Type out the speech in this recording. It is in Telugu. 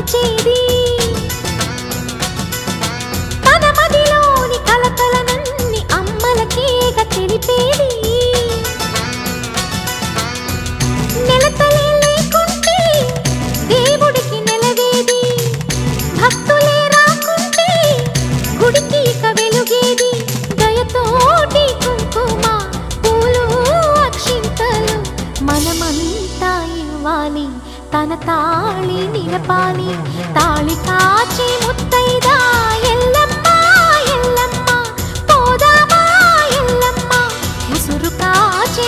పంచేది తన మదిలోని కలకలనన్ని అమ్మలకేగ తెలిపేది నెలతలే లేకుంటే దేవుడికి నెలవేది భక్తులే రాకుంటే గుడికి ఇక వెలుగేది దయతోటి కుంకుమ పూలు అక్షింతలు మనమంతా ఇవ్వాలి తన తాళి నిలపాలి తాళి కాచి ముత్తైదా ఎల్లమ్మ ఎల్లమ్మ పోదామా ఎల్లమ్మ ముసురు కాచి